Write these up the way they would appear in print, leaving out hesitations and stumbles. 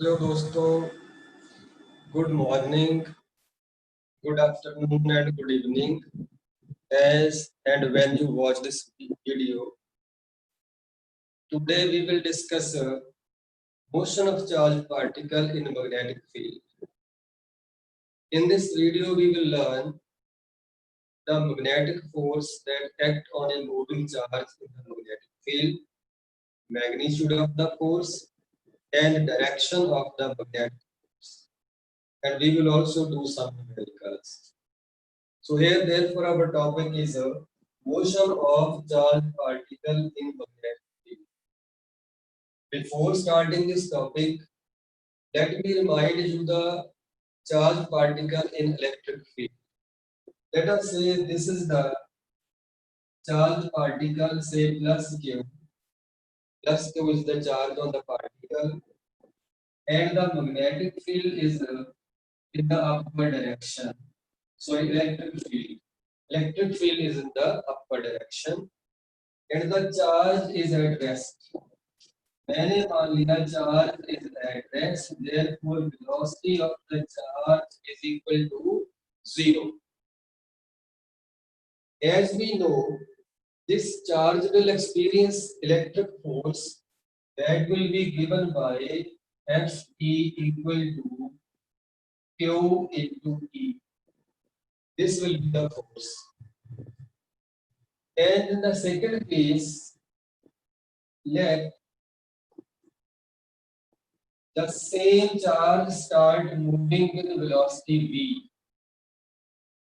Hello दोस्तों, good morning, good afternoon and good evening as and when you watch this video. Today we will discuss motion of charged particle in magnetic field. In this video we will learn the magnetic force that act on a moving charge in the magnetic field, magnitude of the force and direction of the magnetic force. And we will also do some numericals. So here, therefore, our topic is motion of charged particle in magnetic field. Before starting this topic, let me remind you the charged particle in electric field. Let us say this is the charged particle, say plus Q. Plus Q is the charge on the particle, and the magnetic field is in the upward direction. So electric field is in the upward direction, and the charge is at rest. मैंने मान लिया charge is at rest, therefore velocity of the charge is equal to 0. As we know, this charge will experience electric force that will be given by Fe equal to Q into E. This will be the force. And in the second case, let the same charge start moving with velocity v.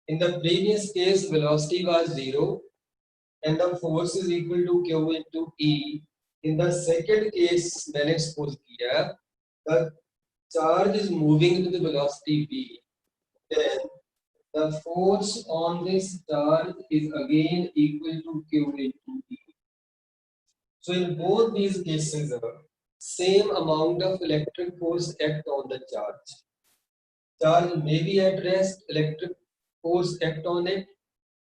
In the previous case, velocity was 0 and the force is equal to Q into E. In the second case, मैंने suppose किया, the charge is moving with the velocity v. Then the force on this charge is again equal to Q into E. So in both these cases, same amount of electric force act on the charge. Charge may be at rest, electric force act on it.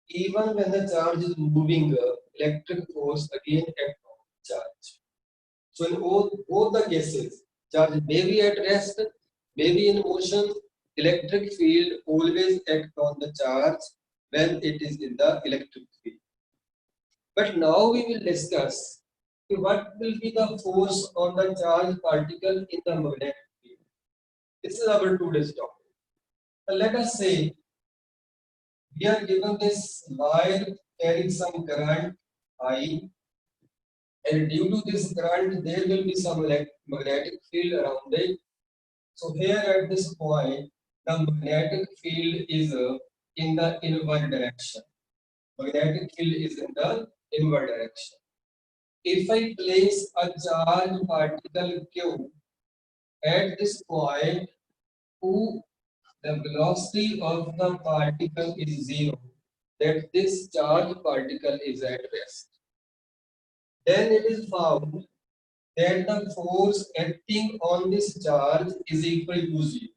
Even when the charge is moving, electric force again act on the charge. So in both the cases, charge may be at rest, may be in motion, electric field always act on the charge when it is in the electric field. But now we will discuss what will be the force on the charged particle in the magnetic field. This is our today's topic. Let us say we are given this wire carrying some current I, and due to this current there will be some magnetic field around it. So here at this point the magnetic field is in the inward direction. Magnetic field is in the inward direction. If I place a charged particle Q at this point, the velocity of the particle is 0, that this charged particle is at rest. Then it is found that the force acting on this charge is equal to 0.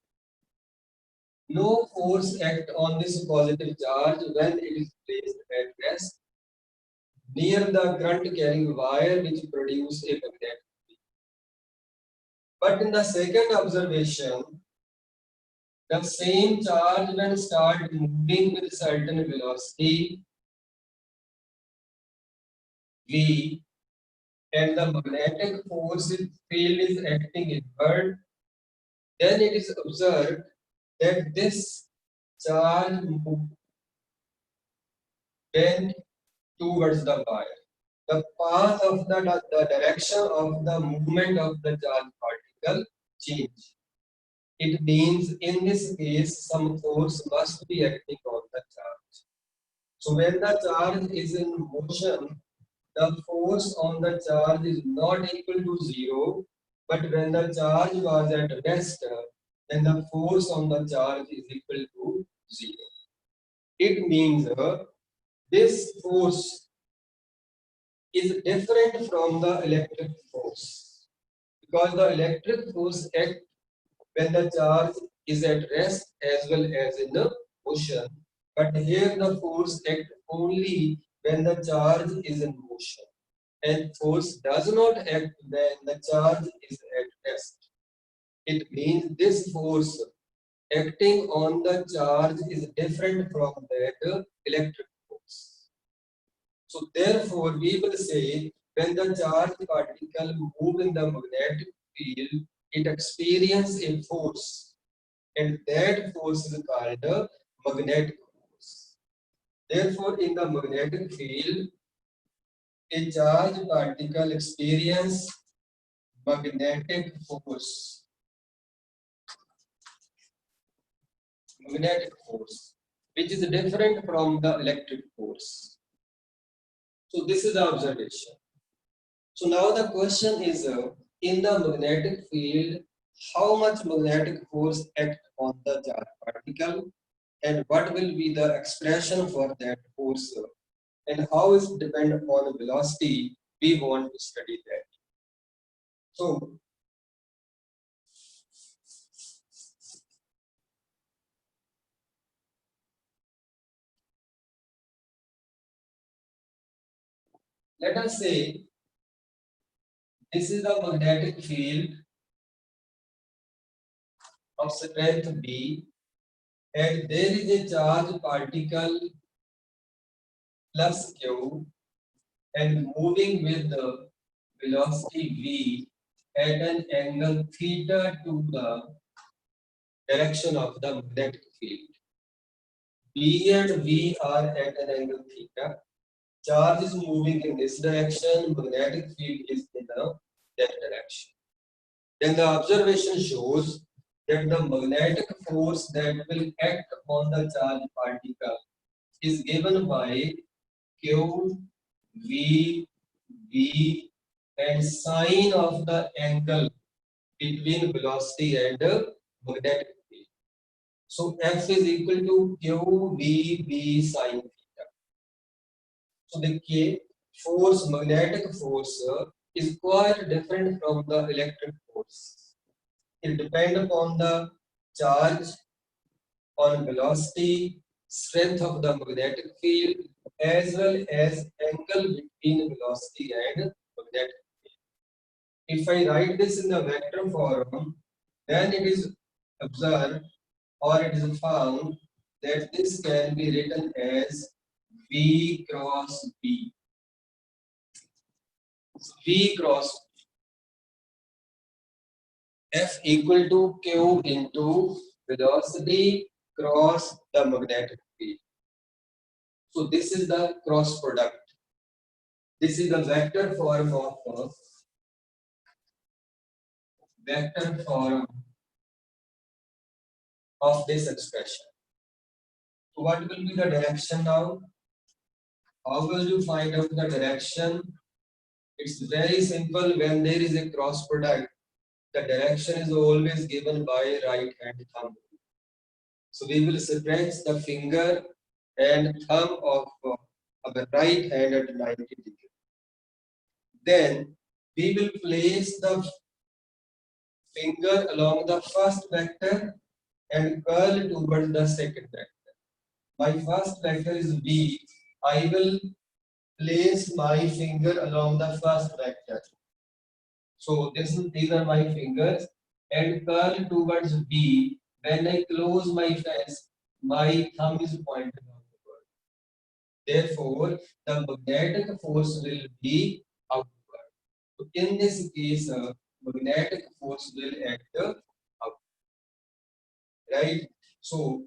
No force act on this positive charge when it is placed at rest near the current carrying wire which produce a magnetic field. But in the second observation, the same charge when start moving with certain velocity v, and the magnetic force field is acting inward, then it is observed that this charge bend towards the wire. The path of the direction of the movement of the charge particle change. It means in this case some force must be acting on the charge. So when the charge is in motion, the force on the charge is not equal to 0, but when the charge was at rest, then the force on the charge is equal to 0. It means this force is different from the electric force, because the electric force acts when the charge is at rest as well as in the motion, but here the force acts only when the charge is in motion, and force does not act when the charge is at rest. It means this force acting on the charge is different from that electric force. So therefore, we will say when the charge particle move in the magnetic field, it experiences a force, and that force is called a magnetic force. Therefore, in the magnetic field, a charged particle experiences magnetic force. Magnetic force, which is different from the electric force. So this is the observation. So now the question is, in the magnetic field, how much magnetic force act on the charged particle, and what will be the expression for that force, and how is it depend upon velocity? We want to study that. So let us say this is the magnetic field of strength B, and there is a charged particle plus Q and moving with the velocity V at an angle theta to the direction of the magnetic field. B and V are at an angle theta. Charge is moving in this direction, magnetic field is in that direction. Then the observation shows that the magnetic force that will act on the charged particle is given by Q, V, V, and sine of the angle between velocity and magnetic field. So F is equal to Q, V, V sine theta. So the K force, magnetic force, is quite different from the electric force. It depends upon the charge, on velocity, strength of the magnetic field, as well as angle between velocity and magnetic field. If I write this in the vector form, then it is observed or it is found that this can be written as V cross B. V cross F equal to Q into velocity cross the magnetic field. So this is the cross product. This is the vector form of this expression. So what will be the direction now? How will you find out the direction? It's very simple. When there is a cross product, the direction is always given by right hand thumb. So we will stretch the finger and thumb of our right hand at 90 degrees. Then we will place the finger along the first vector and curl towards the second vector. My first vector is B. I will place my finger along the first vector. So these are my fingers and curl towards B. When I close my fist, my thumb is pointed outward. Therefore, the magnetic force will be outward. So in this case, magnetic force will act outward. Right? So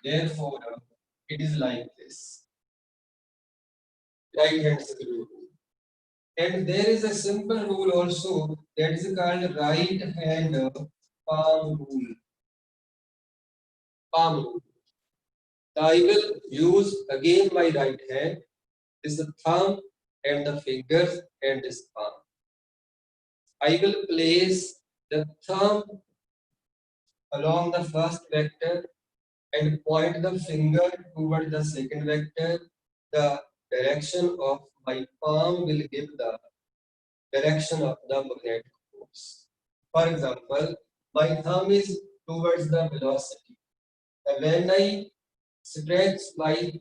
therefore, it is like this. Right hand screw. And there is a simple rule also that is called right hand palm rule. Palm rule. I will use again my right hand. This is the thumb and the fingers and this palm. I will place the thumb along the first vector and point the finger toward the second vector. The direction of my palm will give the direction of the magnetic force. For example, my thumb is towards the velocity. And when I stretch my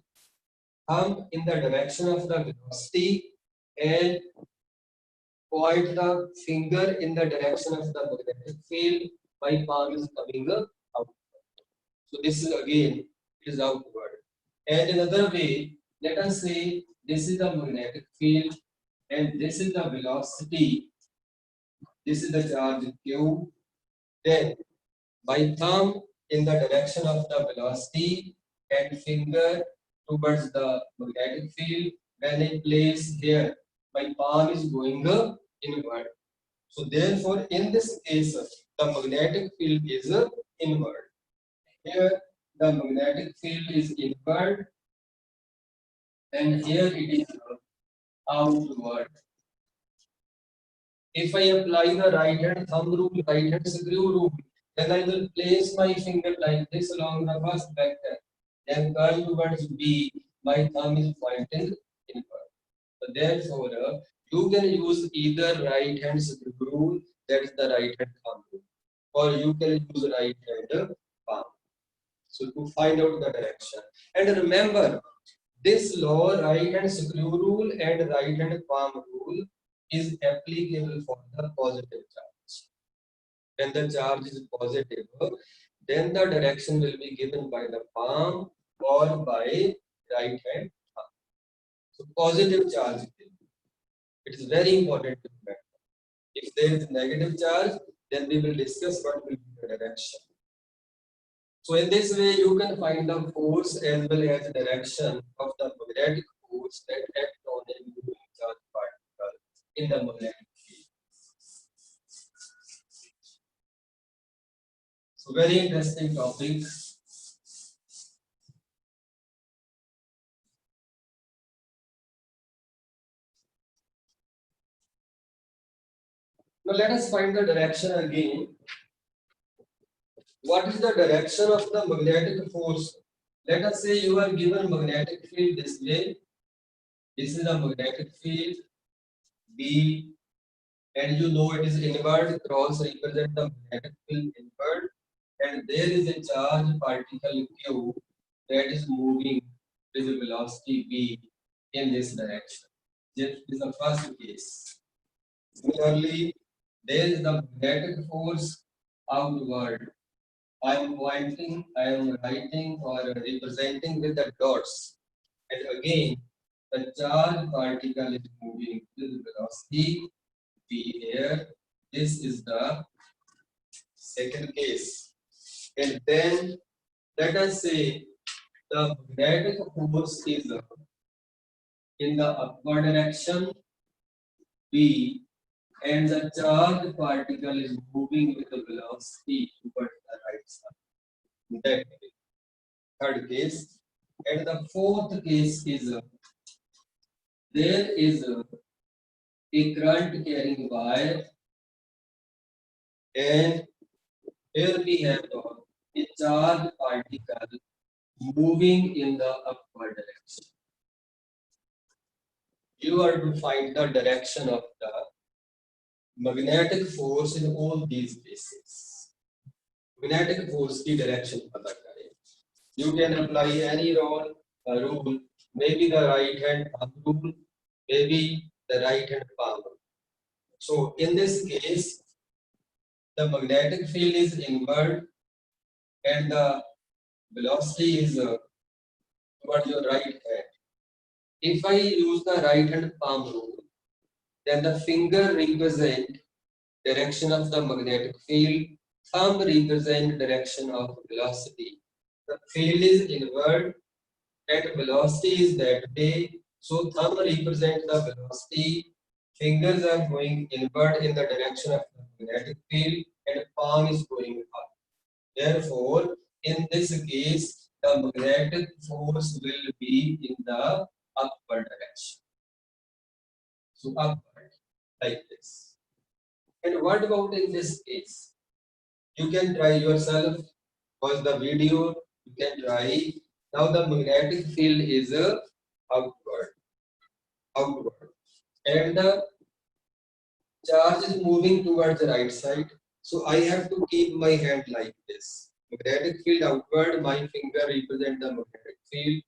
thumb in the direction of the velocity and point the finger in the direction of the magnetic field, my palm is coming out. So this is again, it is outward. And another way, let us say this is the magnetic field and this is the velocity. This is the charge Q. Then my thumb in the direction of the velocity and finger towards the magnetic field. When I place here, my palm is going inward. So therefore, in this case, the magnetic field is inward. Here, the magnetic field is inward, and here it is outward. If I apply the right hand thumb rule, right hand screw rule, then I will place my finger like this along the first vector. Then curl towards B, my thumb is pointing inward. So therefore, you can use either right hand screw rule, that is the right hand thumb rule, or you can use right hand palm. So to find out the direction. And remember, this law, right hand screw rule and right hand palm rule, is applicable for the positive charge. When the charge is positive, then the direction will be given by the palm or by right hand thumb. So positive charge, it is very important to remember. If there is negative charge, then we will discuss what will be the direction. So in this way, you can find the force as well as direction of the magnetic force that act on a moving charge particle in the magnetic field. So very interesting topic. Now let us find the direction again. What is the direction of the magnetic force? Let us say you are given magnetic field this way. This is the magnetic field B, and you know it is inward. Cross represent the magnetic field inward, and there is a charge particle Q that is moving with a velocity V in this direction. This is the first case. Similarly, there is the magnetic force outward. I am pointing, I am writing or representing with the dots. And again, the charge particle is moving with velocity V here. This is the second case. And then let us say the magnetic force is in the upward direction V, and the charged particle is moving with the velocity towards the right side. That way. Third case. And the fourth case is there is a current carrying wire, and here we have a charged particle moving in the upward direction. You are to find the direction of the magnetic force in all these cases. Magnetic force की direction पता करें. You can apply any rule, maybe the right hand thumb rule, maybe the right hand palm rule. So in this case, the magnetic field is inward and the velocity is towards your right hand. If I use the right hand palm rule, then the finger represent direction of the magnetic field, thumb represent direction of velocity. The field is inward and velocity is that way. So thumb represents the velocity, fingers are going inward in the direction of the magnetic field, and palm is going up. Therefore, in this case, the magnetic force will be in the upward direction. So upward, like this. And what about in this case? You can try yourself. Pause the video. You can try. Now the magnetic field is outward, and the charge is moving towards the right side. So I have to keep my hand like this. Magnetic field outward. My finger represent the magnetic field,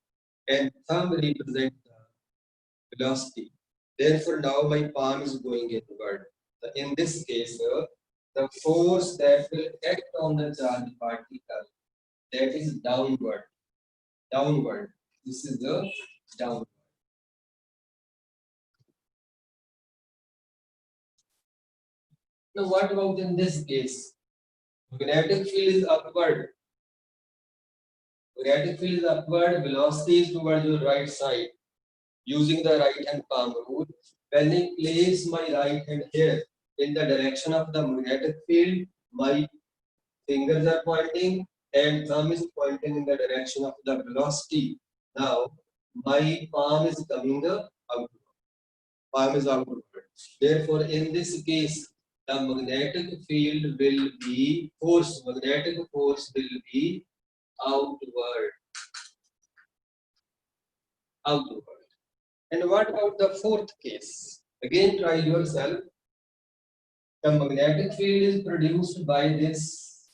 and thumb represent the velocity. Therefore, now my palm is going inward. In this case, the force that will act on the charge particle, that is downward. Downward. This is the downward. Now, what about in this case? Magnetic field is upward. Magnetic field is upward, velocity is towards the right side. Using the right hand palm rule, when I place my right hand here in the direction of the magnetic field, my fingers are pointing and thumb is pointing in the direction of the velocity. Now, my palm is coming outward. Palm is outward. Therefore, in this case, the magnetic field will be magnetic force will be outward. Outward. And what about the fourth case? Again, try yourself. The magnetic field is produced by this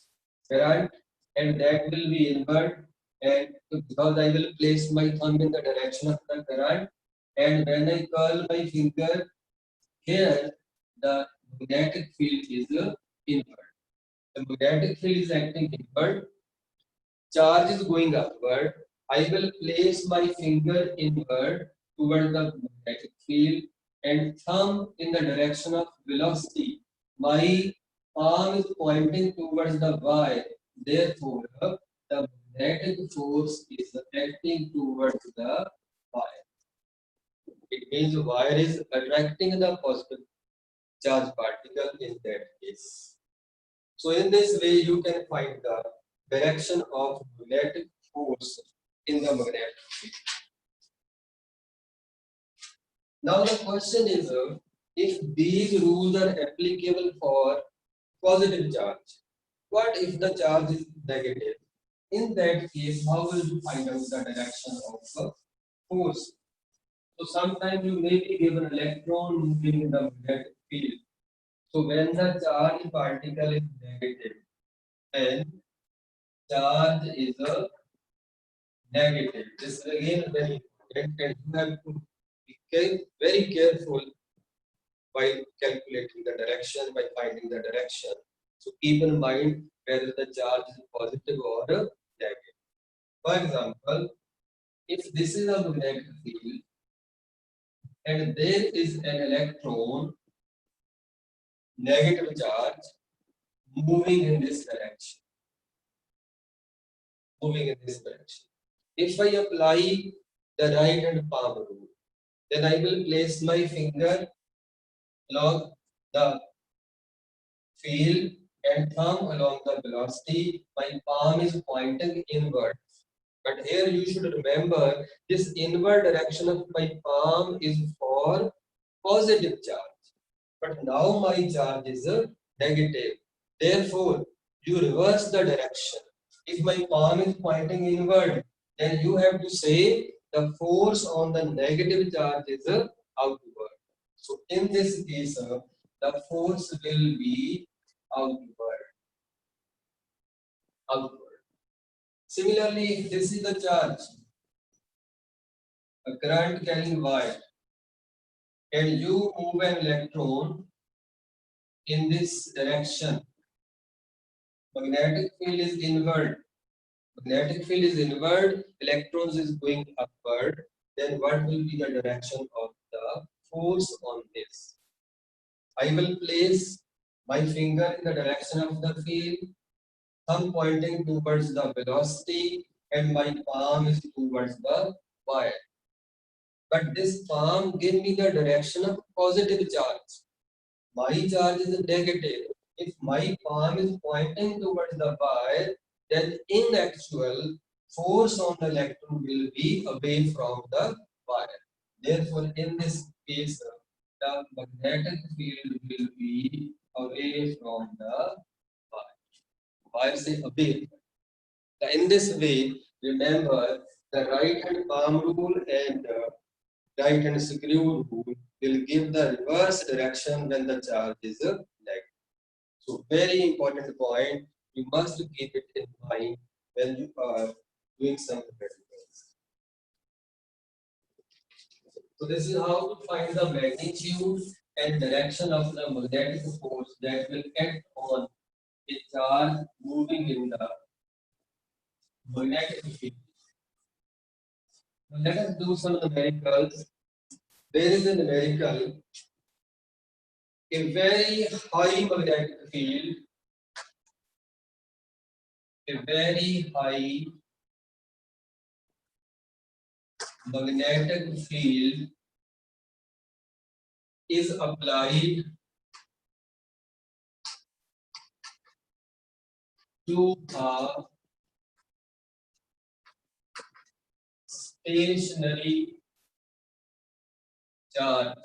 current, and that will be inward. And because I will place my thumb in the direction of the current, and when I curl my finger here, the magnetic field is inward. The magnetic field is acting inward. Charge is going upward. I will place my finger inward toward the magnetic field and thumb in the direction of velocity. My palm is pointing towards the Y. Therefore, the magnetic force is acting towards the Y. It means wire is attracting the positive charge particle in that case. So in this way, you can find the direction of magnetic force in the magnetic field. Now the question is, if these rules are applicable for positive charge, what if the charge is negative? In that case, how will you find out the direction of the force? So sometimes you may be given an electron moving in the magnetic field. So when the charge particle is negative, then charge is a negative. This is again very important, and you have to be very careful while calculating the direction, by finding the direction. So keep in mind whether the charge is positive or negative. For example, if this is a magnetic field and there is an electron, negative charge, moving in this direction. Moving in this direction. If I apply the right hand palm rule, then I will place my finger along the field and thumb along the velocity. My palm is pointing inward. But here you should remember this inward direction of my palm is for positive charge. But now my charge is negative. Therefore, you reverse the direction. If my palm is pointing inward, then you have to say the force on the negative charge is outward. So in this case, the force will be outward. Outward. Similarly, if this is the charge, a current carrying wire, and you move an electron in this direction, magnetic field is inward. Magnetic field is inward, electrons is going upward. Then what will be the direction of the force on this? I will place my finger in the direction of the field, thumb pointing towards the velocity, and my palm is towards the wire. But this palm give me the direction of positive charge. My charge is negative. If my palm is pointing towards the wire, then in actual force on the electron will be away from the wire. Therefore, in this case, the magnetic field will be away from the wire. Wire say away. In this way, remember the right hand palm rule and right hand screw rule will give the reverse direction when the charge is negative. So very important point, you must keep it in mind when you are doing some practicals. So this is how to find the magnitude and direction of the magnetic force that will act on a charge moving in the magnetic field. Now let us do some numericals. There is a numerical, a very high magnetic field, a very high magnetic field is applied to a stationary charge.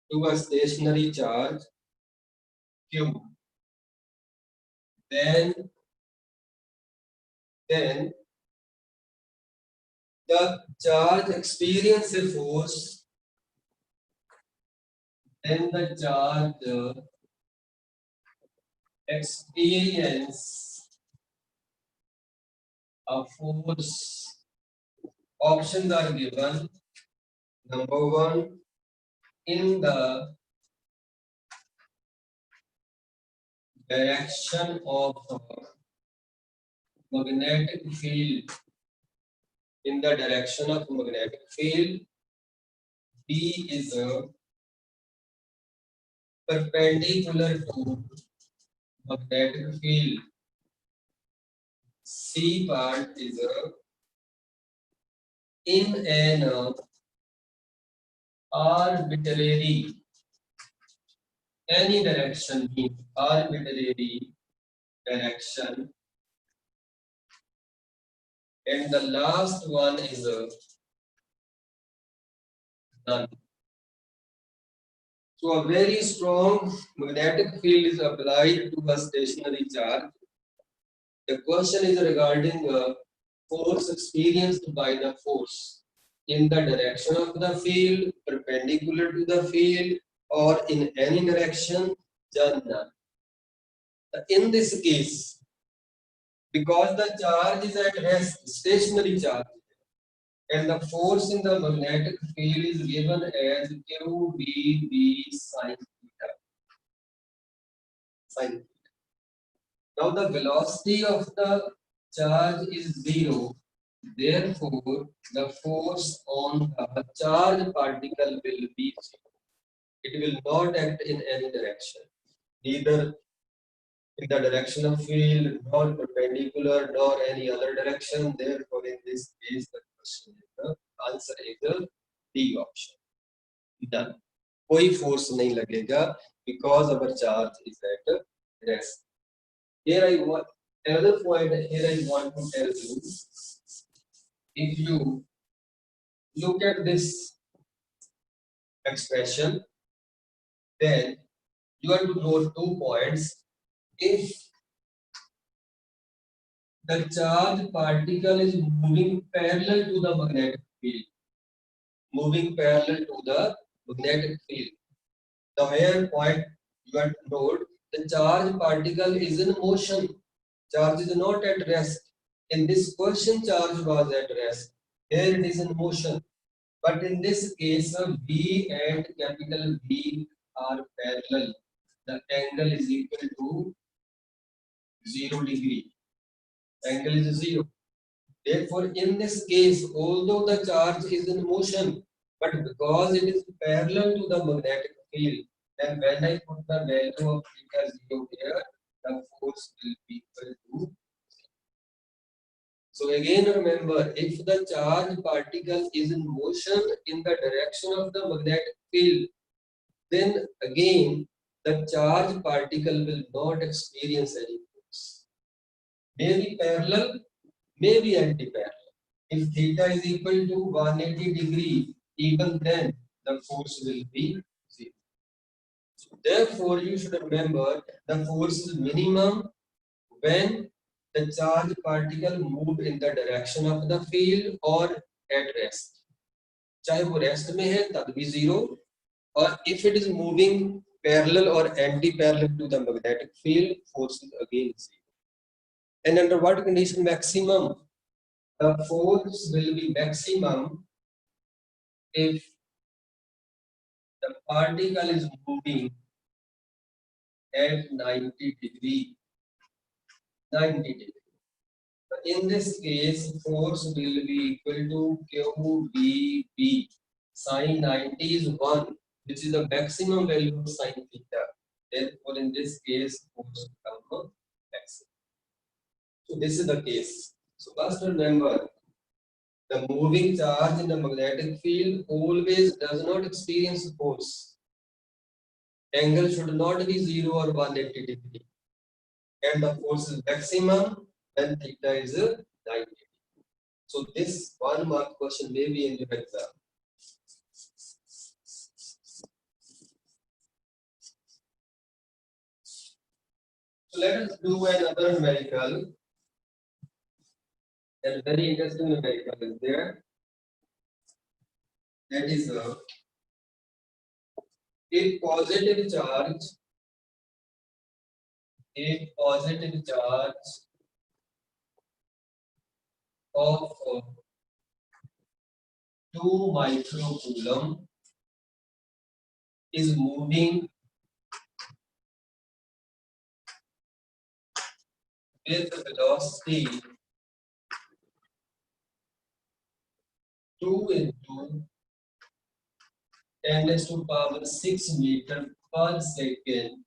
To a stationary charge Q. Then the charge experience a force. Then the charge experience a force. Options are given. Number one, in the direction of the magnetic field. In the direction of magnetic field, B is perpendicular to magnetic field. C part is in an arbitrary, any direction means arbitrary direction, and the last one is none. So a very strong magnetic field is applied to a stationary charge. The question is regarding force experienced by the force in the direction of the field, perpendicular to the field, or in any direction, none. In this case, because the charge is at rest, stationary charge, and the force in the magnetic field is given as QBB sin theta. Sin theta. Now the velocity of the charge is 0. Therefore, the force on the charge particle will be 0. It will not act in any direction, neither in the direction of field, nor perpendicular, nor any other direction. Therefore, in this case, the question is the answer is the D option. Done. कोई force नहीं लगेगा because our charge is at rest. Here I want another point. Here I want to tell you. If you look at this expression, then you have to note 2 points. If the charge particle is moving parallel to the magnetic field, moving parallel to the magnetic field, the here point you have to note, the charge particle is in motion. Charge is not at rest. In this question, charge was at rest. Here it is in motion. But in this case, B and capital B are parallel. The angle is equal to 0 degree. Angle is 0. Therefore, in this case, although the charge is in motion, but because it is parallel to the magnetic field, then when I put the value of theta 0 here, the force will be equal to. So again remember, if the charge particle is in motion in the direction of the magnetic field, then again the charge particle will not experience any force. Maybe parallel, maybe anti-parallel. If theta is equal to 180 degree, even then the force will be 0. So therefore, you should remember the force is minimum when the charge particle move in the direction of the field or at rest. चाहे वो rest में है तब भी 0, or if it is moving parallel or anti-parallel to the magnetic field, force is again 0. And under what condition maximum? The force will be maximum if the particle is moving at 90 degree. 90 degree. In this case, force will be equal to QBB. Sin 90 is 1, which is the maximum value of sin theta. Therefore, in this case, force becomes maximum. So this is the case. So first remember, the moving charge in the magnetic field always does not experience force. Angle should not be 0 or 180 degree. And the force is maximum when theta is 90. So this 1 mark question may be in your exam. So let us do another numerical. A very interesting numerical is there. That is a positive charge of 2 microcoulomb is moving with velocity 2 into 10 raised to power 6 meter per second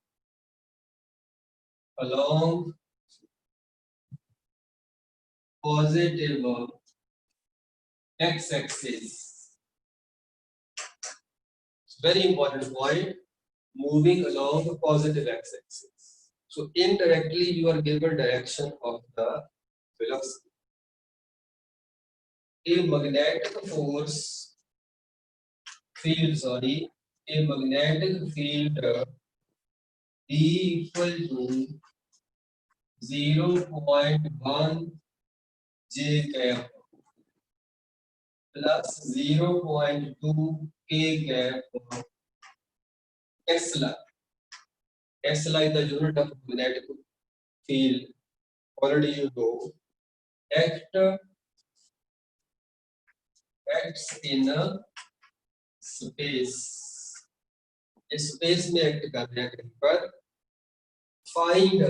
along positive x-axis. Very important point, moving along the positive x-axis. So indirectly you are given direction of the velocity. A magnetic field E equal to 0.1 J cap plus 0.2 K cap Tesla. Tesla is the unit of magnetic field. Already you know. Acts in a space. इस space में act कर रहे हैं कहीं पर. Find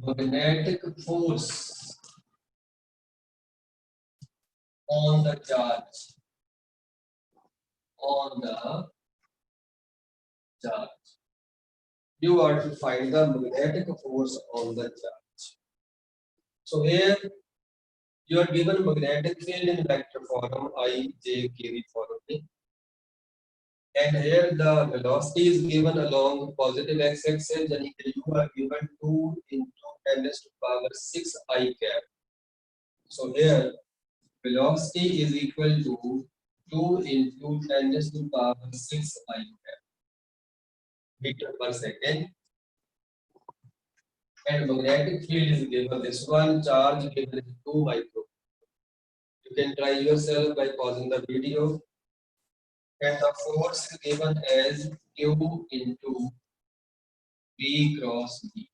magnetic force on the charge. You are to find the magnetic force on the charge. So here you are given magnetic field in vector form I, J, KV form. And here the velocity is given along positive x-axis, and here you are given 2 into 10 raised to power 6 I cap. So here velocity is equal to 2 into 10 raised to power 6 I cap meter per second. And magnetic field is given, this one charge given is 2 micro. You can try yourself by pausing the video. And the force is given as Q into V cross B.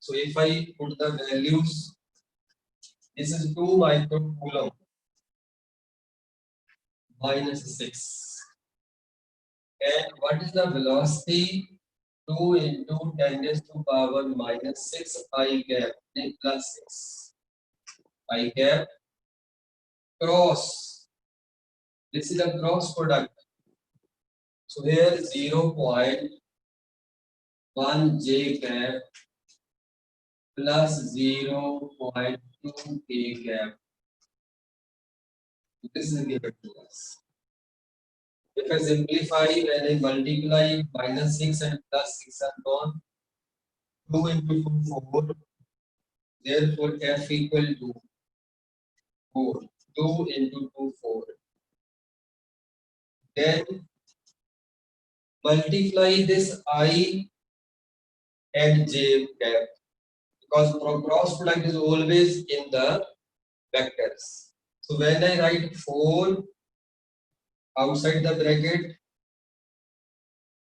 So if I put the values, this is 2 microcoulomb minus 6. And what is the velocity? 2 into 10 raised to power minus 6 I cap plus 6 I cap cross. This is a cross product. So here 0.1 J cap plus 0.2 K cap. This is given to us. If I simplify, when I multiply minus 6 and plus 6 are gone, 2 into 2, 4. Therefore, F equal to 4. 2 into 2, 4. Then multiply this I and J cap, because cross product is always in the vectors. So when I write 4 outside the bracket,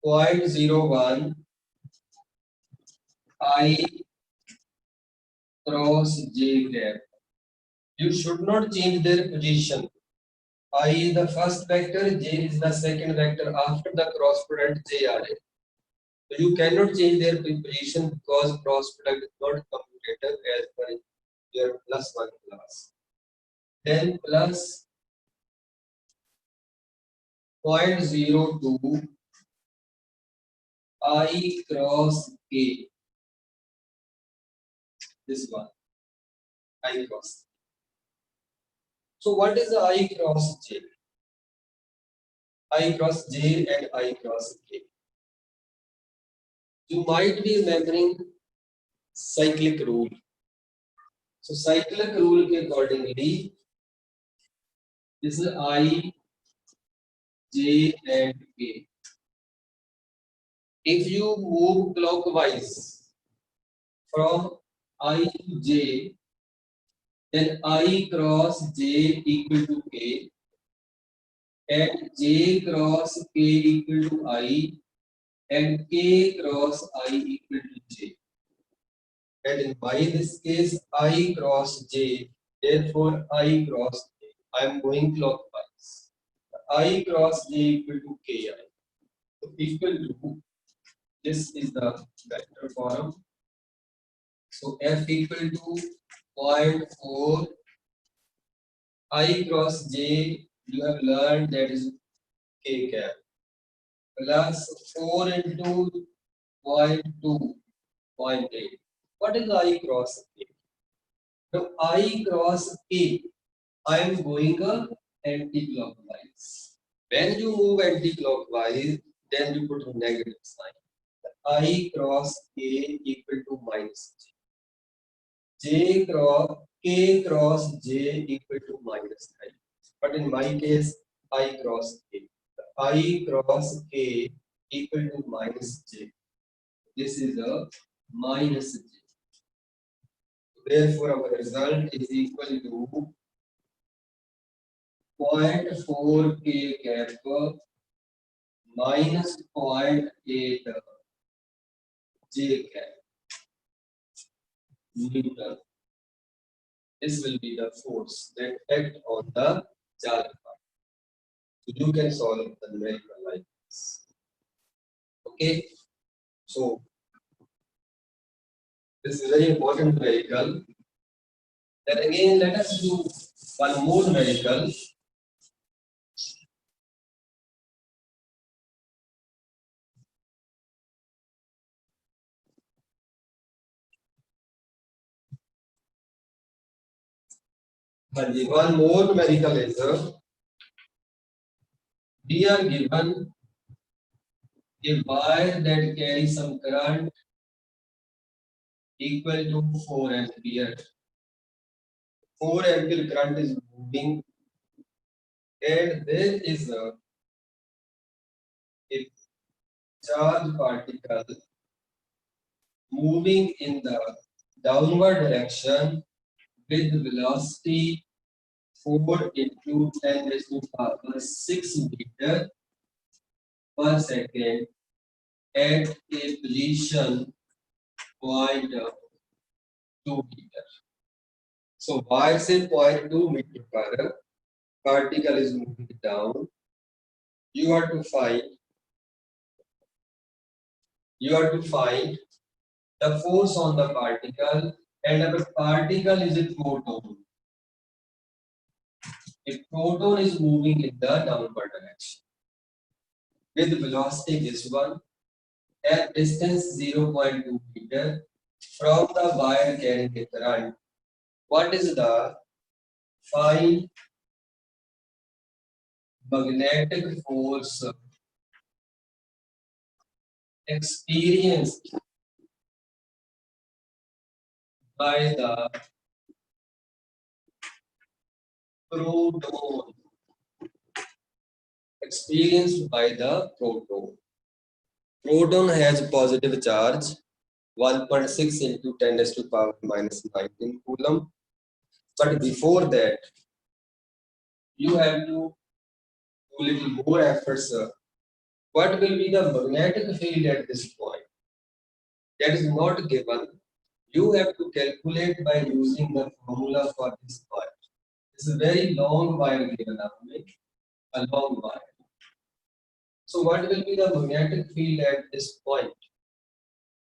0.01 I cross J cap. You should not change their position. I is the first vector, J is the second vector after the cross product JRA. So you cannot change their position because cross product is not commutative as per your plus one class. Then plus 0.02 I cross K. This one, I cross. So what is the I cross J? I cross J and I cross K. You might be remembering cyclic rule. So cyclic rule के accordingly, this is I, J and K. If you move clockwise from I to J, then I cross J equal to K and J cross K equal to I and K cross I equal to J. And in this case, I cross J, therefore I cross J. I am going clockwise. I cross J equal to Ki. So equal to, this is the vector form. So F equal to 0.4 I cross J, you have learned that is K cap, plus 4 into 0.2, 0.8. What is I cross K? Now I cross K, I am going anti-clockwise. When you move anti-clockwise, then you put a negative sign. I cross K equal to minus J. K cross J equal to minus I. But in my case, I cross K. I cross K equal to minus J. This is a minus J. Therefore, our result is equal to 0.4 K cap minus 0.8 J cap Newton. This will be the force that act on the charge part. So you can solve the numerical like this. Okay. So this is very important numerical. Then again, let us do one more numerical. One more numerical is we are given a wire that carries some current equal to 4 ampere. 4 ampere current is moving, and there is a charge particle moving in the downward direction with velocity 4 into 10 raised to power 6 meter per second at a position 0.2 meter. So why say 0.2 meter per particle is moving down? You have to find the force on the particle, and a particle is a proton. A proton is moving in the downward direction with velocity this one at distance 0.2 meter from the wire carrying a current. What is the find magnetic force experienced by the proton? Experienced by the proton. Proton has positive charge 1.6 into 10 raised to power minus 19 coulomb. But before that, you have to do little more efforts. What will be the magnetic field at this point? That is not given. You have to calculate by using the formula for this part. It's a very long wire given up, a long wire. So what will be the magnetic field at this point?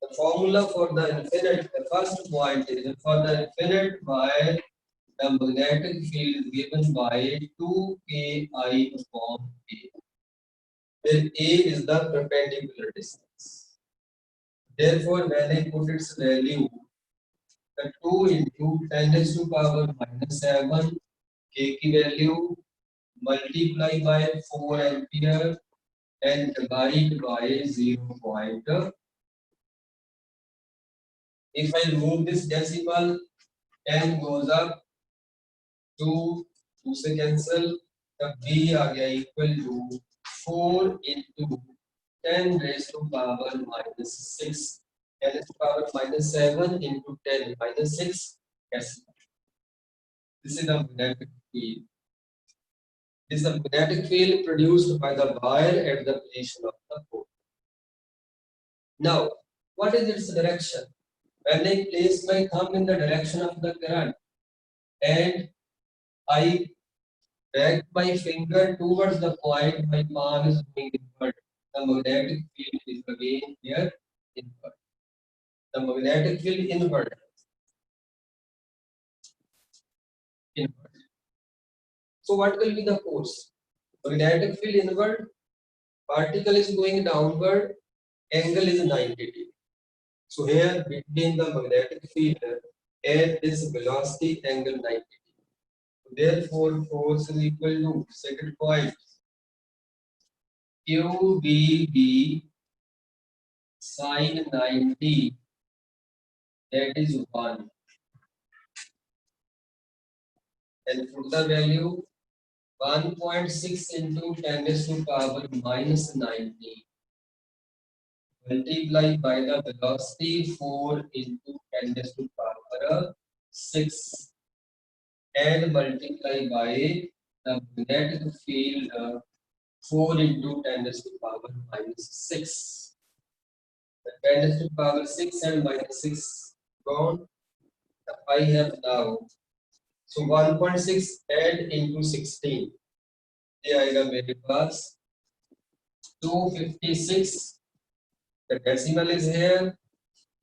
The formula for the infinite, the first point is for the infinite wire, the magnetic field is given by 2 pi upon A, where A is the perpendicular distance. Therefore, when I put its value, the 2 into 10 raised to power minus 7 K की value multiply by 4 ampere and divide by 0. If I remove this decimal, 10 goes up, 2 से cancel, तब B आ गया equal to 4 into 10 raised to power minus 6. 10 raised to power minus 7 into 10 minus 6. Yes. This is the magnetic field. This is the magnetic field produced by the wire at the position of the pole. Now, what is its direction? When I place my thumb in the direction of the current and I drag my finger towards the point, my palm is going inward. The magnetic field is again here inward. The magnetic field inward. Inward. So what will be the force? Magnetic field inward, particle is going downward, angle is 90 degrees. So here between the magnetic field and this velocity angle 90 degrees. Therefore, force is equal to second point QBB sine 90, that is 1. And put the value 1.6 into 10 raised to power minus 90 multiply by the velocity 4 into 10 raised to power 6 and multiply by the magnetic field 4 into 10 raised to power minus 6. The 10 raised to power 6 and minus 6 gone. I have now. So 1.6 add into 16. ये आएगा मेरे पास 256. The decimal is here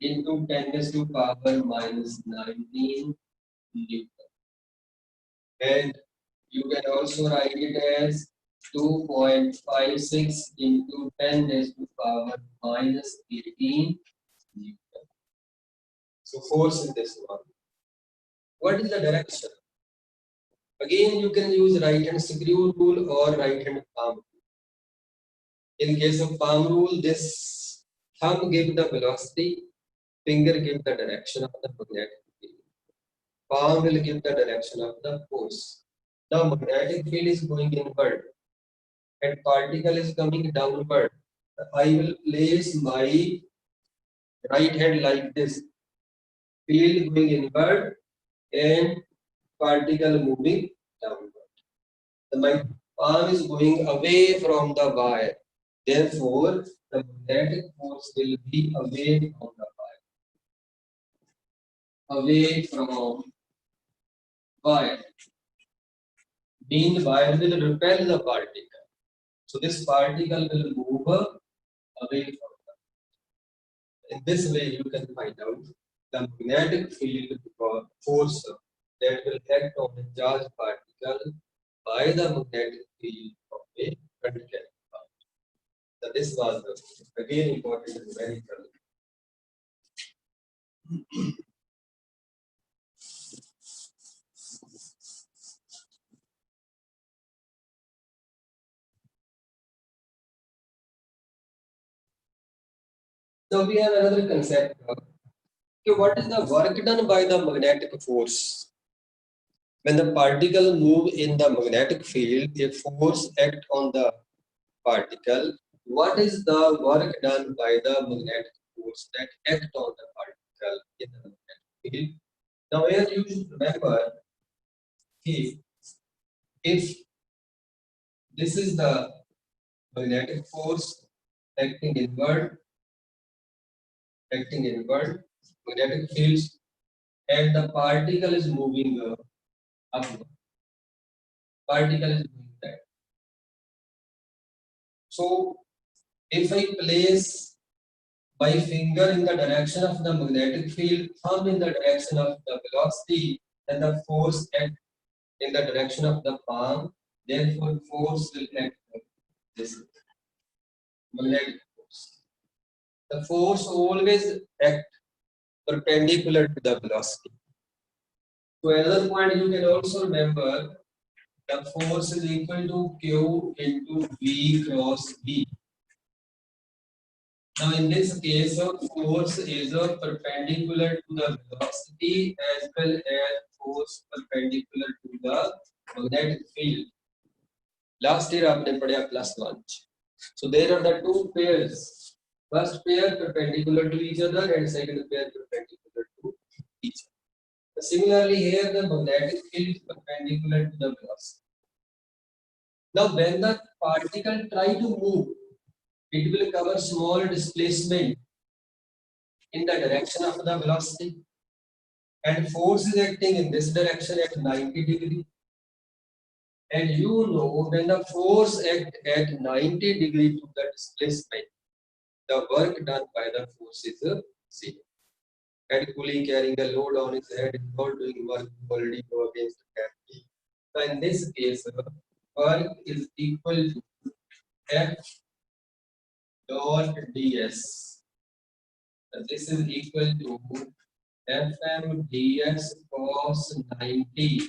into 10 raised to power minus 19 Newton. And you can also write it as 2.56 into 10 raised to power minus 18 Newton. So force is this one. What is the direction? Again, you can use right hand screw rule or right hand palm rule. In case of palm rule, this thumb gives the velocity, finger gives the direction of the magnetic field. Palm will give the direction of the force. The magnetic field is going inward and particle is coming downward. I will place my right hand like this. Field going inward and particle moving downward. My palm is going away from the wire. Therefore, the magnetic force will be away from the wire. Away from wire. Mean wire will repel the particle. So this particle will move away from the. In this way, you can find out the magnetic field force that will act on a charged particle by the magnetic field of a particle. So this was again important and very relevant. Now we have another concept. Okay, what is the work done by the magnetic force? When the particle move in the magnetic field, a force act on the particle. What is the work done by the magnetic force that act on the particle in the magnetic field? Now here you should remember, if this is the magnetic force acting inward, magnetic fields, and the particle is moving upward. particle is doing that. So if I place my finger in the direction of the magnetic field, thumb in the direction of the velocity, then the force act in the direction of the palm. Therefore, force will act like this magnetic force. The force always act perpendicular to the velocity. So another point you can also remember, the force is equal to Q into V cross B. Now in this case, force is perpendicular to the velocity as well as force perpendicular to the magnetic field. Last year आपने पढ़ा +1. So there are the two pairs. First pair perpendicular to each other and second pair perpendicular to each other. Similarly here the magnetic field is perpendicular to the velocity. Now when the particle try to move, it will cover small displacement in the direction of the velocity, and force is acting in this direction at 90 degree. And you know when the force act at 90 degree to the displacement, the work done by the force is zero. And coolie carrying a load on his head is not doing work, already go against gravity. So in this case, work is equal to F dot ds. This is equal to Fm ds cos 90.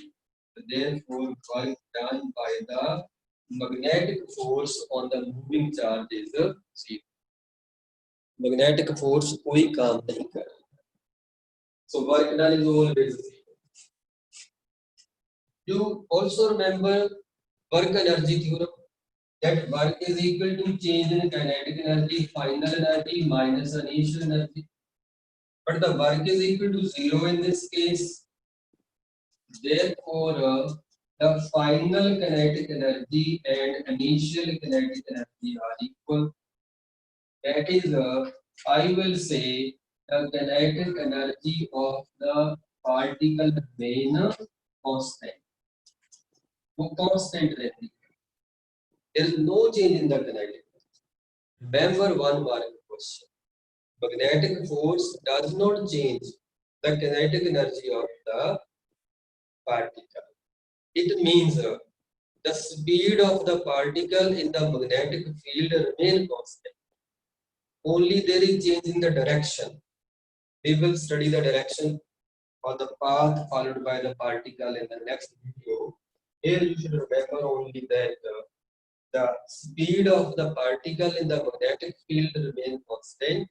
Therefore, work done by the magnetic force on the moving charge is zero. Magnetic force कोई काम नहीं कर रहा. So work done is always zero. You also remember work energy theorem, that work is equal to change in kinetic energy, final energy minus initial energy. But the work is equal to zero in this case. Therefore, the final kinetic energy and initial kinetic energy are equal. That is, I will say the kinetic energy of the particle remain constant. वो constant रहती है. There is no change in the kinetic. Remember one more question. Magnetic force does not change the kinetic energy of the particle. It means the speed of the particle in the magnetic field remain constant. Only there is change in the direction. We will study the direction or the path followed by the particle in the next video. Here you should remember only that the speed of the particle in the magnetic field remains constant.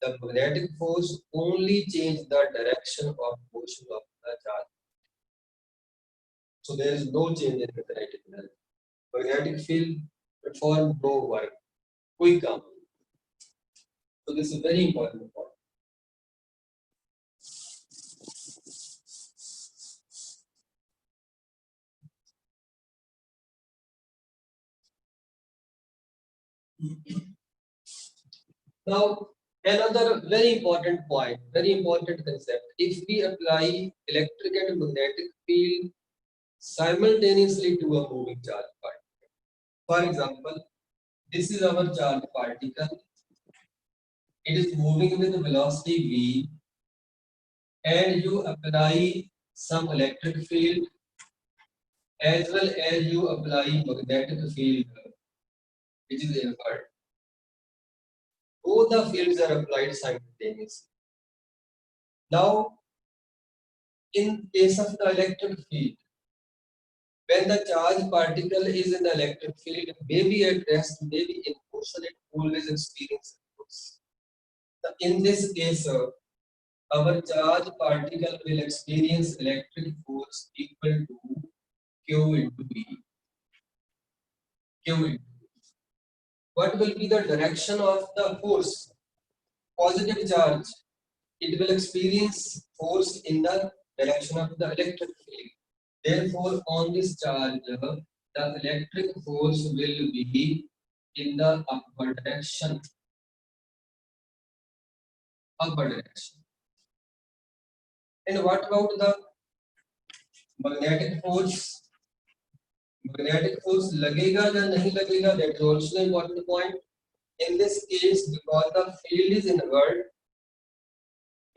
The magnetic force only changes the direction of motion of the charge. So there is no change in the kinetic energy. Magnetic field perform no work. कोई काम नहीं. So this is very important point. Now, another very important point, very important concept. If we apply electric and magnetic field simultaneously to a moving charge particle. For example, this is our charge particle. It is moving with velocity v, and you apply some electric field as well as you apply magnetic field, which is inverted. Both the fields are applied simultaneously. Now, in case of the electric field, when the charged particle is in the electric field, maybe at rest, maybe in motion, it always experiences force. In this case, our charged particle will experience electric force equal to Q into V. Q into V. What will be the direction of the force? Positive charge. It will experience force in the direction of the electric field. Therefore, on this charge, the electric force will be in the upward direction. Upward direction. And what about the magnetic force? Magnetic force लगेगा या नहीं लगेगा, that is also an important point. In this case, because the field is inward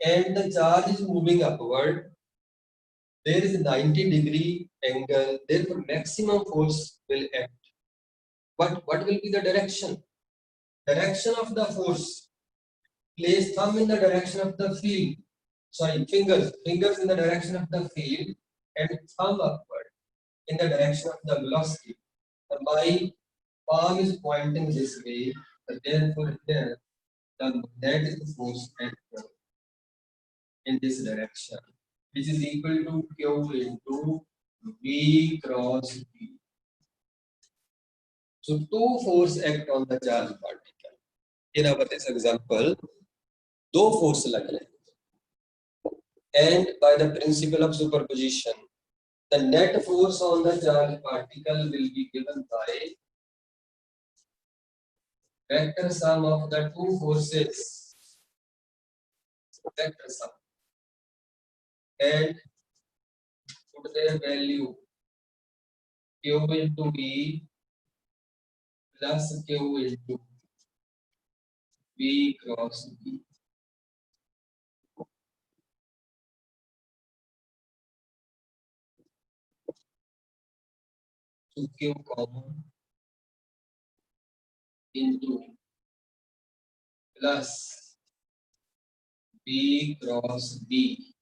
and the charge is moving upward, there is a 90-degree angle, therefore maximum force will act. But what will be the direction? Direction of the force. Place thumb in the direction of the field. Sorry, fingers in the direction of the field and thumb upward in the direction of the velocity. And my palm is pointing this way, so therefore here the magnetic force acts in this direction, which is equal to Q into V cross V. So two force act on the charge particle. In our this example, दो force लग रहे हैं. And by the principle of superposition, the net force on the charge particle will be given by vector sum of the two forces. Vector sum. And put their value Q into V plus Q into V cross V. So Q common into plus V cross V.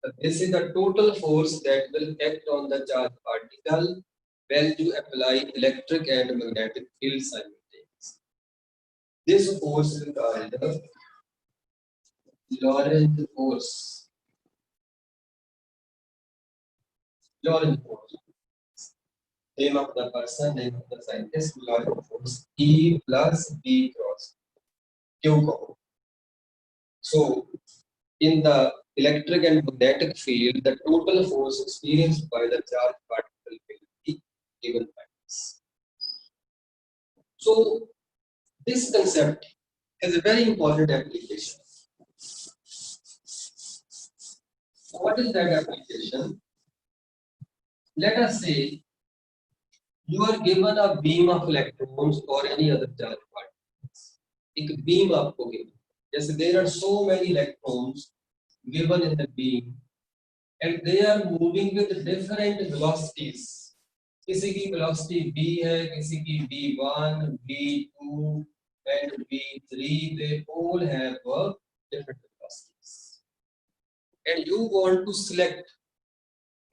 So this is the total force that will act on the charge particle when you apply electric and magnetic field simultaneously. This force is called Lorentz force. Lorentz force. Name of the person, name of the scientist, Lorentz force. E plus B cross Q common. So, in the electric and magnetic field, the total force experienced by the charge particle will be given by this. So, this concept has a very important application. What is that application? Let us say you are given a beam of electrons or any other charge particles. एक beam आपको given. जैसे there are so many electrons given in the beam and they are moving with different velocities. किसी की velocity v है, किसी की v1, v2 and v3. They all have different velocities. And you want to select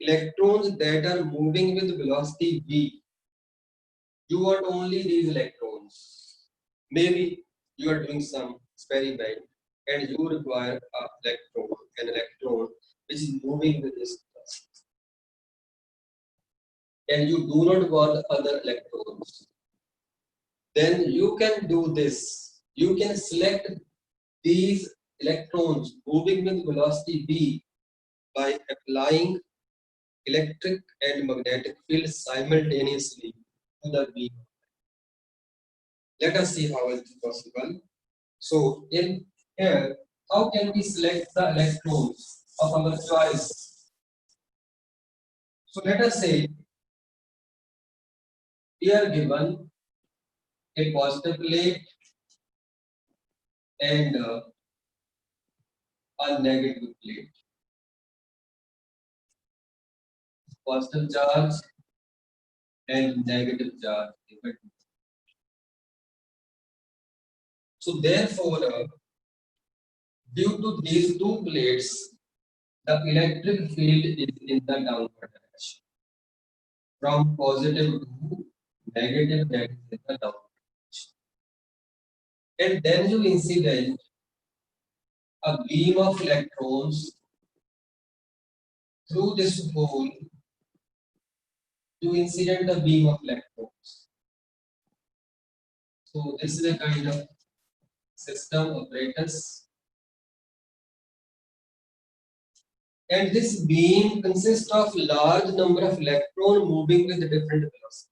electrons that are moving with velocity v. You want only these electrons. Maybe you are doing some experiment and you require an electron which is moving with this velocity. And you do not want other electrons. Then you can do this. You can select these electrons moving with velocity v by applying electric and magnetic field simultaneously to the beam. Let us see how it is possible. So in here, how can we select the electrons of our choice? So let us say we are given a positive plate and a negative plate. Positive charge and negative charge. So therefore, due to these two plates, the electric field is in the downward direction. From positive to negative, that is in the downward direction. And then you incident a beam of electrons through this hole. You incident a beam of electrons. So this is a kind of system apparatus. And this beam consists of large number of electrons moving with different velocities.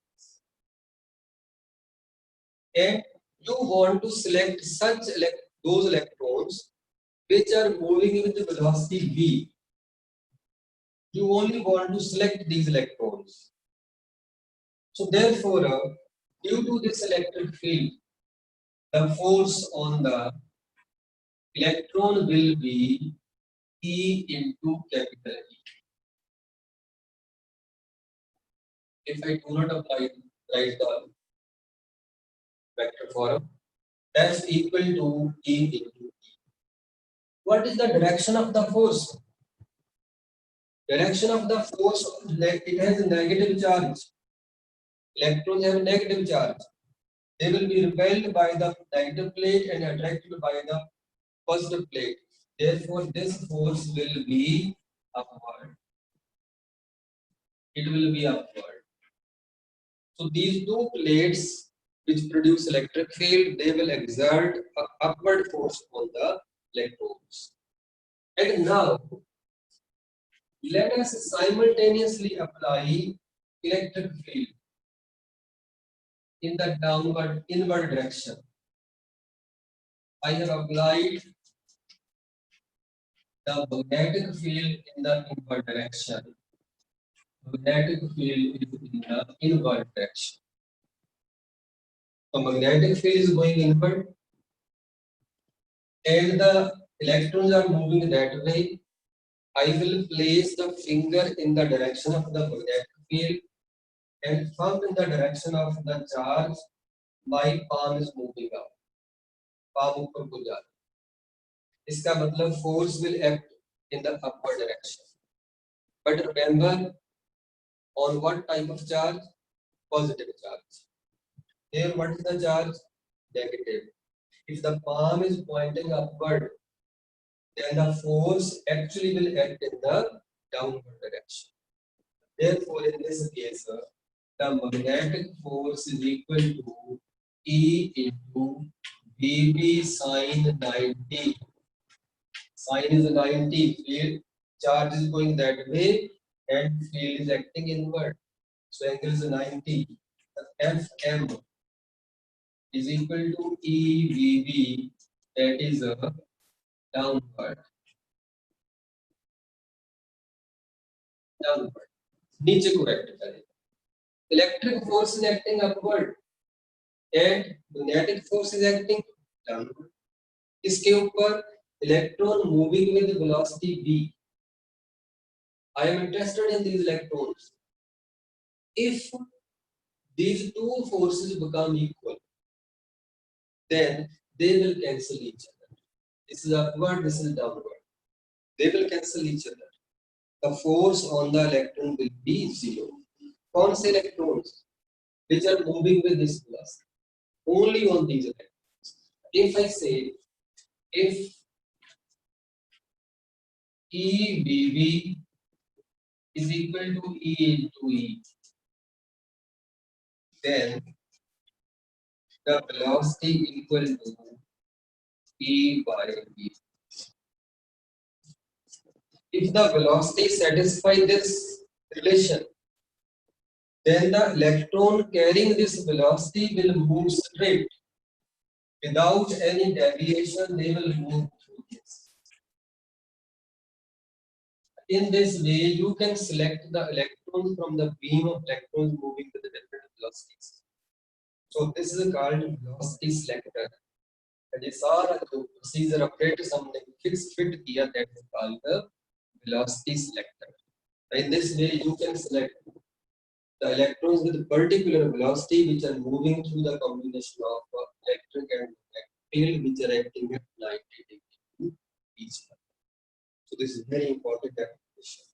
And you want to select such those electrons which are moving with the velocity v. you only want to select these electrons. So therefore, due to this electric field, the force on the electron will be E into capital E. If I do not apply write the vector form, that's equal to E into E. What is the direction of the force? Direction of the force, like it has a negative charge. Electrons have negative charge. They will be repelled by the negative plate and attracted by the positive plate. Therefore, this force will be upward. It will be upward. So these two plates which produce electric field, they will exert an upward force on the electrons. And now, let us simultaneously apply electric field in the inward direction. I have applied the magnetic field in the inward direction. Magnetic field is in the inward direction. So magnetic field is going inward and the electrons are moving that way. I will place the finger in the direction of the magnetic field and thumb in the direction of the charge. My palm is moving up. Palm ऊपर को जा रहा है. इसका मतलब force will act in the upward direction. But remember, on what type of charge? Positive charge. Here, what is the charge? Negative. If the palm is pointing upward, then the force actually will act in the downward direction. Therefore, in this case, the magnetic force is equal to E into BB sine 90. Sine is 90. Field charge is going that way, and field is acting inward. So angle is 90. Fm is equal to EVB, that is a downward. Downward. नीचे को vector करें. Electric force is acting upward and magnetic force is acting downward. इसके ऊपर electron moving with velocity v. I am interested in these electrons. If these two forces become equal, then they will cancel each other. This is upward, this is downward. They will cancel each other. The force on the electron will be zero. कौन से electrons which are moving with this velocity? Only on these electrons. If I say, if EBB is equal to E into E, then the velocity equal to E by V. If the velocity satisfies this relation, then the electron carrying this velocity will move straight. Without any deviation, they will move through this. In this way, you can select the electrons from the beam of electrons moving with the different velocities. So this is called velocity selector. And ये सारा जो procedure operates हमने fix fit किया, that is called the velocity selector. In this way, you can select the electrons with particular velocity which are moving through the combination of electric and magnetic field which are acting at 90 degrees to each other. So this is very important application.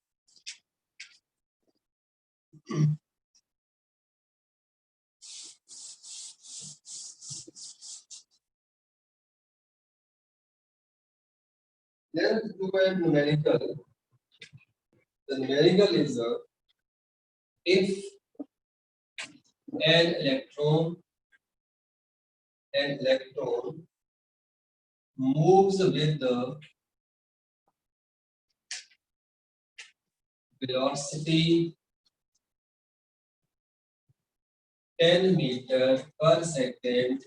Then look at numerical. The numerical is if an electron moves with the velocity 10 meters per second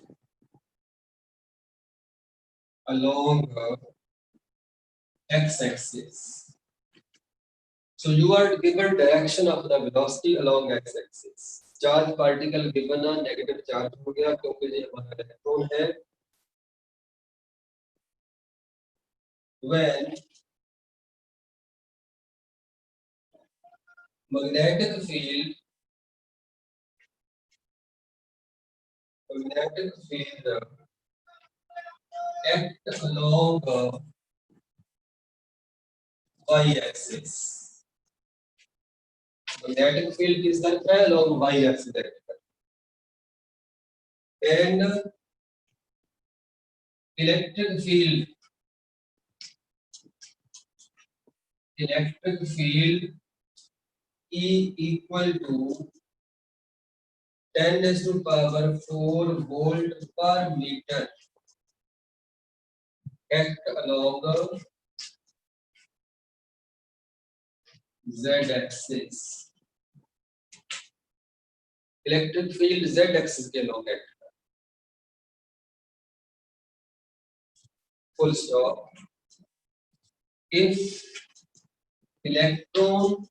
along the x-axis. So you are given direction of the velocity along x-axis. Charge particle given a negative charge हो गया क्योंकि ये हमारा electron है. When magnetic field act along y-axis. Magnetic field किस तरफ है? Along y-axis and electric field E equal to 10 raised to power 4 volt per meter act along z-axis. Electric field z-axis के along act. Full stop. If electron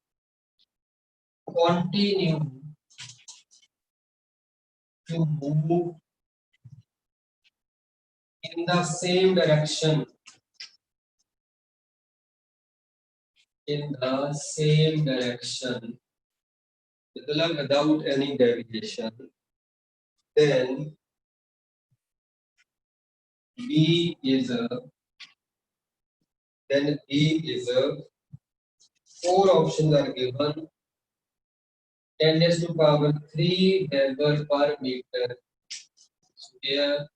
continue to move in the same direction without any deviation, then B is a four options are given. 10 raised to power 3 Weber per meter. So here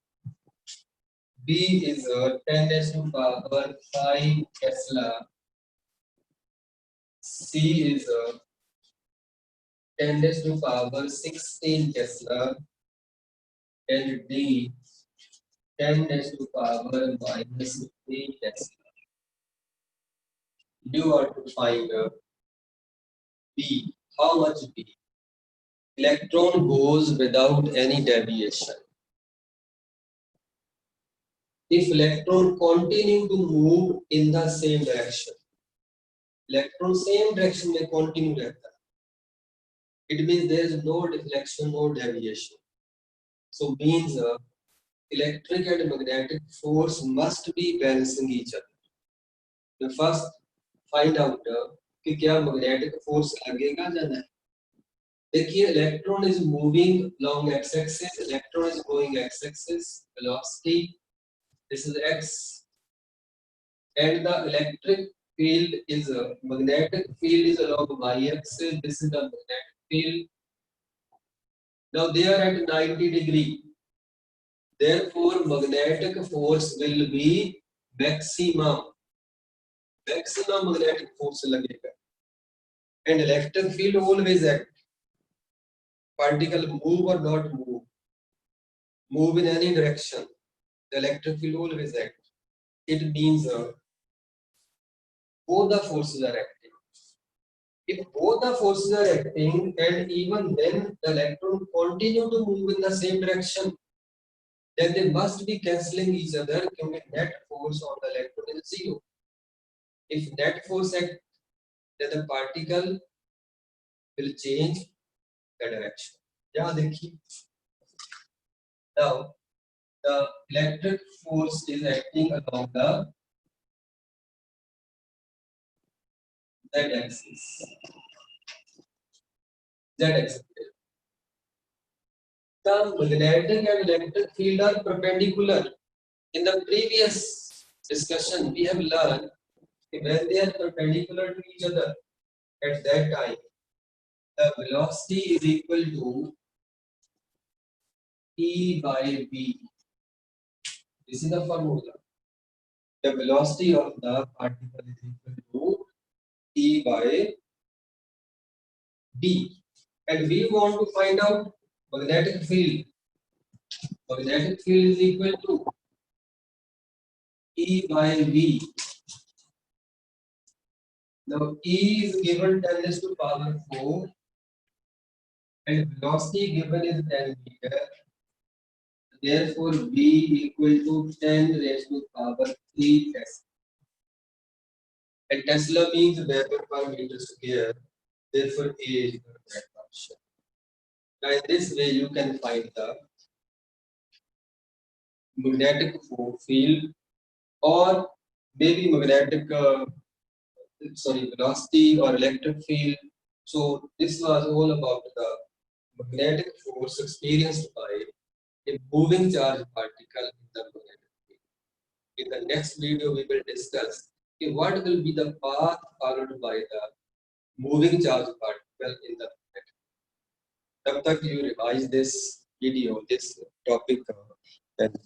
B is a 10 raised to power 5 Tesla. C is a 10 raised to power 16 Tesla. And D 10 raised to power minus 3 Tesla. You are to find B. How much B? Electron goes without any deviation. If electron continue to move in the same direction, electron same direction में continue रहता है. It means there is no deflection, no deviation. So means electric and magnetic force must be balancing each other. The first find out कि क्या magnetic force लगेगा या नहीं. देखिए electron is moving along x-axis, electron is going x-axis, velocity, this is x, and the electric field is magnetic field is along y-axis, this is the magnetic field. Now they are at 90 degree, therefore magnetic force will be maximum magnetic force लगेगा, and electric field always act. Particle move or not move in any direction, the electric field always act. It means both the forces are acting. If both the forces are acting and even then the electron continue to move in the same direction, then they must be cancelling each other because net force on the electron is zero. If net force acts, then the particle will change the direction. यहाँ देखिए. Now the electric force is acting along the z-axis. The magnetic and electric field are perpendicular. In the previous discussion, we have learned that when they are perpendicular to each other, at that time, the velocity is equal to E by B. This is the formula. The velocity of the particle is equal to E by B. And we want to find out magnetic field. Magnetic field is equal to E by V. Now E is given 10 raised to power 4 and velocity given is 10 meter. Therefore V equal to 10 raised to power 3 Tesla. and Tesla means Weber per meter square. Therefore, A is the correct option. Now, in this way, you can find the magnetic field or maybe magnetic, velocity or electric field. So this was all about the magnetic force experienced by a moving charge particle in the magnetic field. In the next video, we will discuss what will be the path followed by the moving charge particle in the magnetic field. तब तक you revise this video, this topic, and